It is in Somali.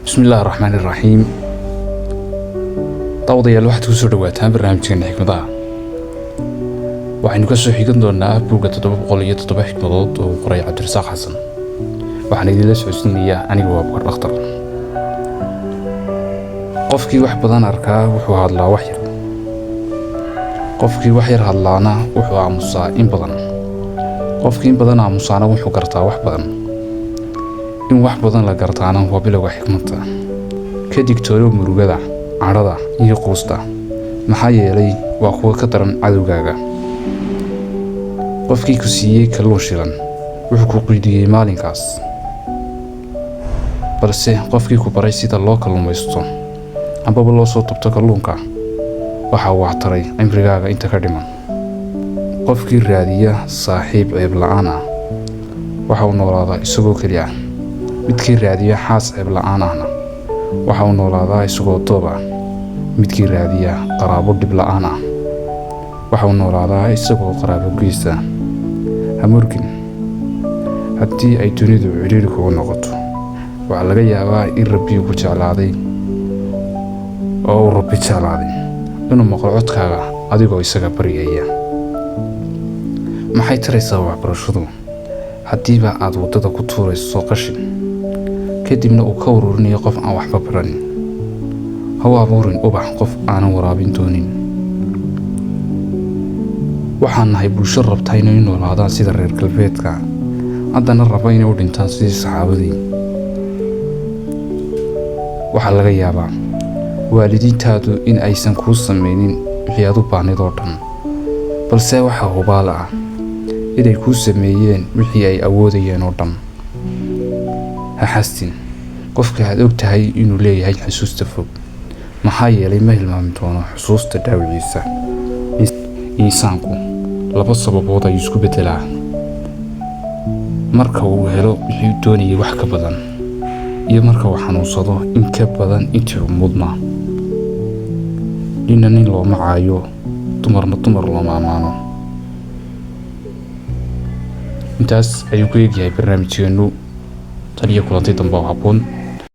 بسم الله الرحمن الرحيم. طوضي الواحد كسر دواتها برنامج كان حكمة waxaynu ka soo xigan doonaa buugga 707 xikmadood oo qoray Cabdirasaaq Xasan. waxaan idin la socodsiinayaa aniga waa Bakar Dhakhtar. qofkii wax badan arkaa wuxuu hadlaa wax yar, qofkii wax yar hadlaana wuxuu aamusaa in badan, qofkii in badan aamusaana wuxuu gartaa wax badan. in wax badan la gartaana waa bilowga xikmadda. ka digtoonow murugada, cadhada iyo quusta, maxaa yeelay waa kuwa ka daran cadowgaaga. qofkii ku siiyey kalluun shilan wuxuu ku qiidiyey maalinkaas, balse qofkii ku baray sida loo kalluumaysto ambaba loo soo tubto kalluunka waxa uu waxtaray cimrigaaga inta ka dhiman. qofkii raadiya saaxiib ceeb la'aan ah waxa uu noolaadaa isagoo keli ah. midkii raadiya xaas ceeb la'aan ahna waxa uu noolaadaa isagoo doob ah. midkii raadiya qaraabo dhib la'aan ah waxa uu noolaadaa isagoo qaraabo gees ah. hamurgin haddii ay dunidu ciriiri kugu noqoto waxaa laga yaabaa in Rabbi ku jeclaaday oo uu Rabbi jeclaaday inuu maqlo codkaaga adigoo isaga baryaya. maxay taraysaa waxbarashadu haddiiba aad waddada ku tuurayso qashin kadibna uu ka ururinayo qof aan waxba baranin? ha u abuurin ubax qof aanan waraabin doonin. waxaan nahay bulsho rabta inay noolaadaan sida reer galbeedka, haddana raba inay u dhintaan sidii saxaabadii. waxaa laga yaabaa waalidiintaadu in aysan kuu samaynin wixii aad u baahnid oo dhan, balse waxaa hubaal ah inay kuu sameeyeen wixii ay awoodayeen oo dhan. ha xastin qofka aad og tahay inuu leeyahay xusuusta fog, maxaa yeelay ma hilmaami doono xusuusta dhaawiciisa. insaanku laba sababood ayuu isku beddelaa: marka uu helo wixii uu doonayay wax ka badan, iyo marka uu xanuunsado in ka badan intii uu mudnaa. ninna nin looma caayo, dumarna dumar looma ammaano. intaas ayuu ku eegyahay barnaamijkeenu. tan iyo kulanti dambe oo habboon.